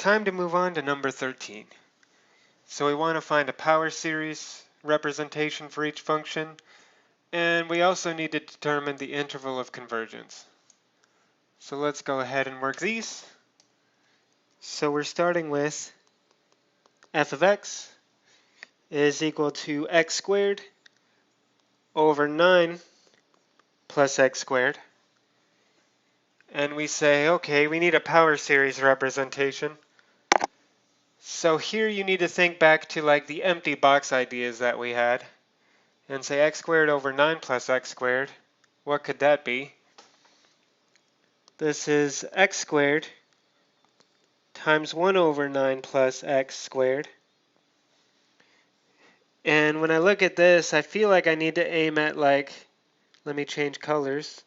time to move on to number 13. So we want to find a power series representation for each function, and we also need to determine the interval of convergence. So let's go ahead and work these. So we're starting with f of x is equal to x squared over 9 plus x squared. And we say, okay, we need a power series representation. So here you need to think back to like the empty box ideas that we had and say x squared over 9 plus x squared. What could that be? This is x squared times 1 over 9 plus x squared. And when I look at this, I feel like I need to aim at like, let me change colors,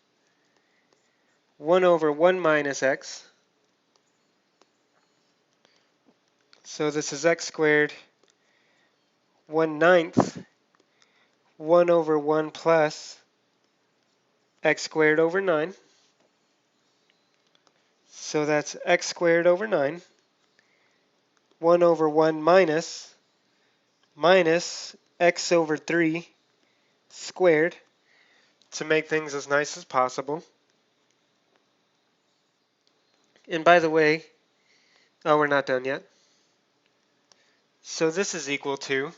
1 over 1 minus x. So this is x squared 1/9 1 over 1 plus x squared over 9. So that's x squared over 9. 1 over 1 minus x over 3 squared to make things as nice as possible. And by the way, oh, we're not done yet. So this is equal to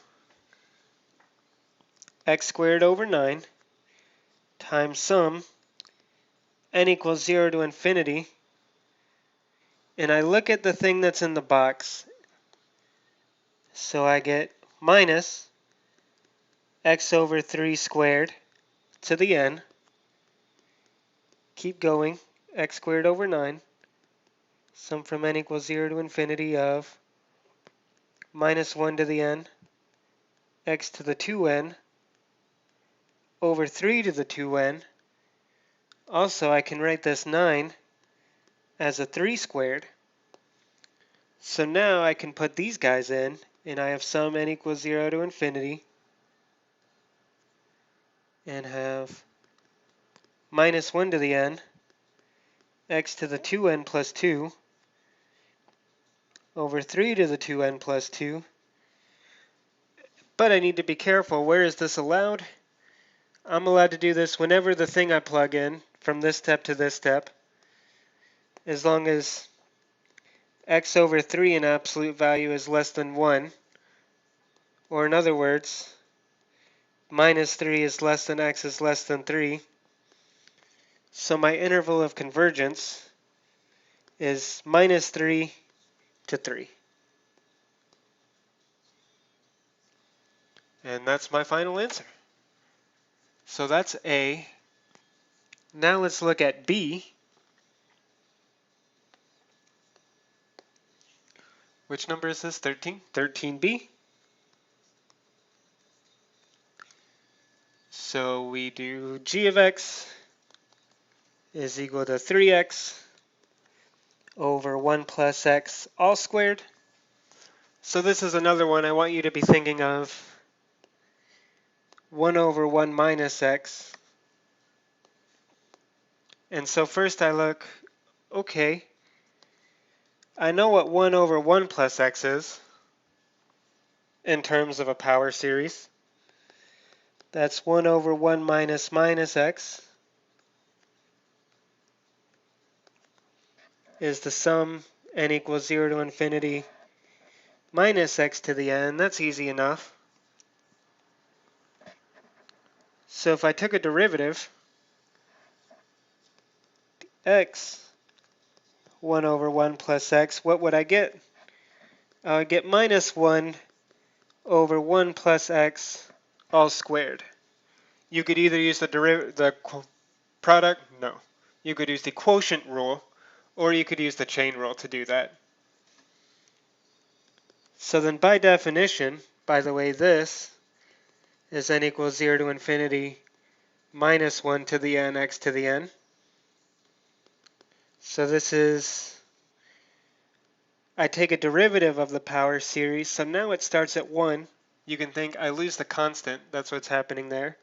x squared over 9 times sum n equals 0 to infinity. And I look at the thing that's in the box. So I get minus x over 3 squared to the n. Keep going. X squared over 9. Sum from n equals 0 to infinity of minus 1 to the n, x to the 2n, over 3 to the 2n. Also, I can write this 9 as a 3 squared. So now I can put these guys in, and I have sum n equals 0 to infinity, and have minus 1 to the n, x to the 2n plus 2, over 3 to the 2n plus 2. But I need to be careful. Where is this allowed? I'm allowed to do this whenever the thing I plug in, from this step to this step, as long as x over 3 in absolute value is less than 1, or in other words, minus 3 is less than x is less than 3. So my interval of convergence is minus 3 to 3. And that's my final answer. So that's A. Now let's look at B. Which number is this? 13? 13B. So we do g of x is equal to 3x over 1 plus x all squared. So this is another one I want you to be thinking of. 1 over 1 minus x. And so first I look, okay, I know what 1 over 1 plus x is in terms of a power series. That's 1 over 1 minus minus x is the sum n equals 0 to infinity minus x to the n. That's easy enough. So if I took a derivative, x, 1 over 1 plus x, what would I get? I would get minus 1 over 1 plus x all squared. You could either use the product, no. You could use the quotient rule, or you could use the chain rule to do that. So then by definition, by the way, this is n equals 0 to infinity minus 1 to the n x to the n. So this is, I take a derivative of the power series, so now it starts at 1. You can think I lose the constant, that's what's happening there.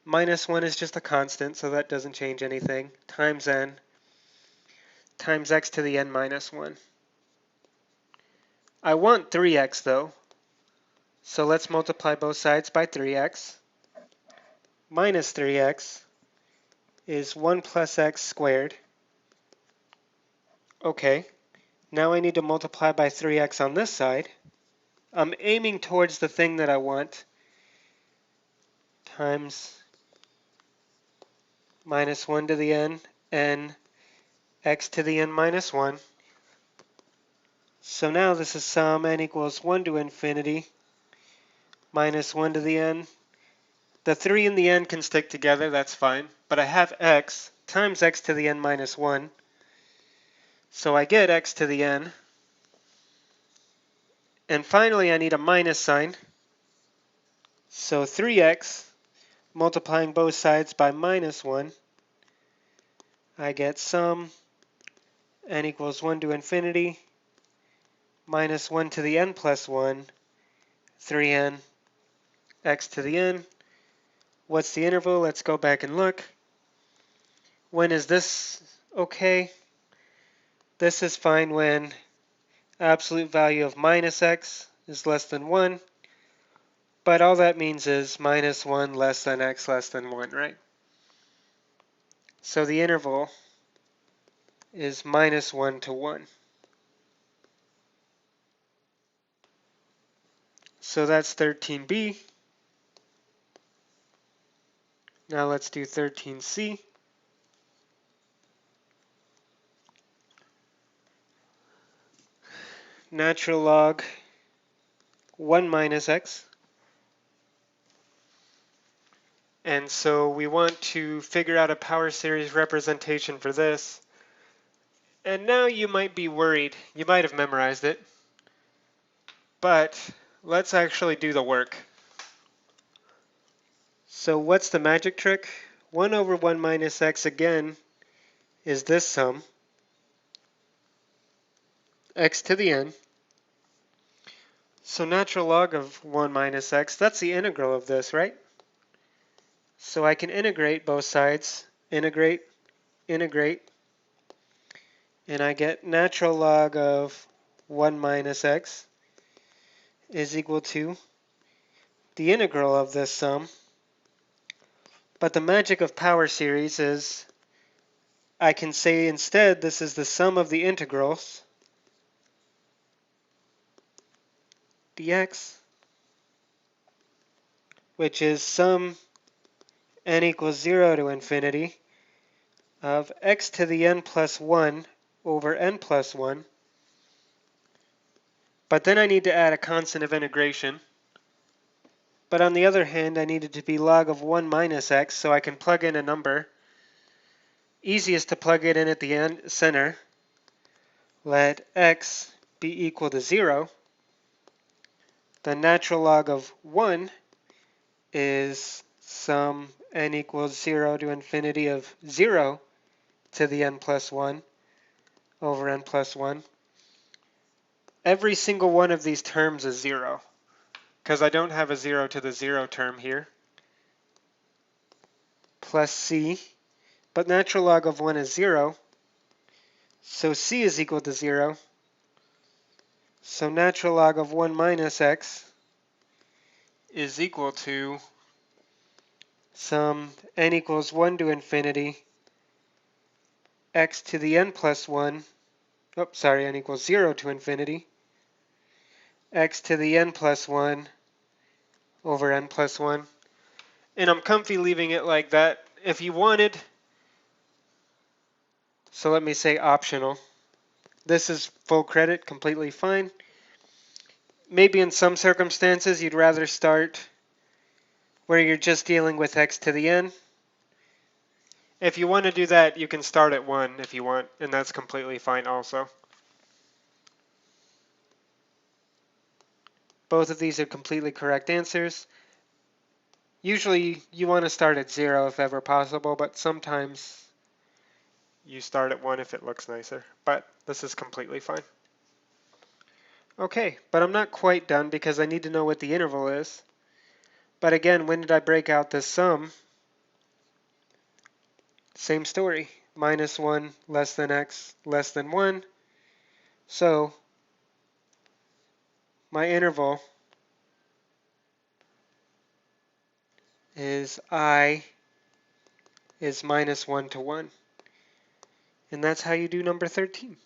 Minus 1 is just a constant, so that doesn't change anything, times n, times x to the n minus 1. I want 3x though, so let's multiply both sides by 3x. Minus 3x is 1 plus x squared. Okay, now I need to multiply by 3x on this side. I'm aiming towards the thing that I want, times minus 1 to the n x to the n minus 1. So now this is sum n equals 1 to infinity minus 1 to the n. The 3 and the n can stick together, that's fine. But I have x times x to the n minus 1. So I get x to the n. And finally, I need a minus sign. So 3x multiplying both sides by minus 1. I get sum n equals 1 to infinity minus 1 to the n plus 1, 3n x to the n. What's the interval? Let's go back and look. When is this okay? This is fine when absolute value of minus x is less than 1, but all that means is minus 1 less than x less than 1, right? So the interval is minus 1 to 1. So that's 13b. Now let's do 13c. Natural log 1 minus x. And so we want to figure out a power series representation for this. And now you might be worried. You might have memorized it. But let's actually do the work. So what's the magic trick? 1 over 1 minus x again is this sum, x to the n. So natural log of 1 minus x, that's the integral of this, right? So I can integrate both sides, integrate, integrate, and I get natural log of 1 minus x is equal to the integral of this sum. But the magic of power series is I can say instead this is the sum of the integrals dx, which is sum n equals 0 to infinity of x to the n plus 1 over n plus 1. But then I need to add a constant of integration. But on the other hand, I need it to be log of 1 minus x, so I can plug in a number. Easiest to plug it in at the end, center. Let x be equal to 0. The natural log of 1 is sum n equals 0 to infinity of 0 to the n plus 1 over n plus 1. Every single one of these terms is 0, because I don't have a 0 to the 0 term here, plus c. But natural log of 1 is 0, so c is equal to 0. So natural log of 1 minus x is equal to sum n equals 1 to infinity x to the n plus 1, n equals 0 to infinity, x to the n plus 1 over n plus 1. And I'm comfy leaving it like that. If you wanted, so let me say optional. This is full credit, completely fine. Maybe in some circumstances you'd rather start where you're just dealing with x to the n. If you want to do that, you can start at 1 if you want, and that's completely fine also. Both of these are completely correct answers. Usually you want to start at 0 if ever possible, but sometimes you start at 1 if it looks nicer. But this is completely fine. Okay, but I'm not quite done because I need to know what the interval is. But again, when did I break out this sum? Same story. Minus 1 less than x less than 1. So my interval is I is minus 1 to 1. And that's how you do number 13.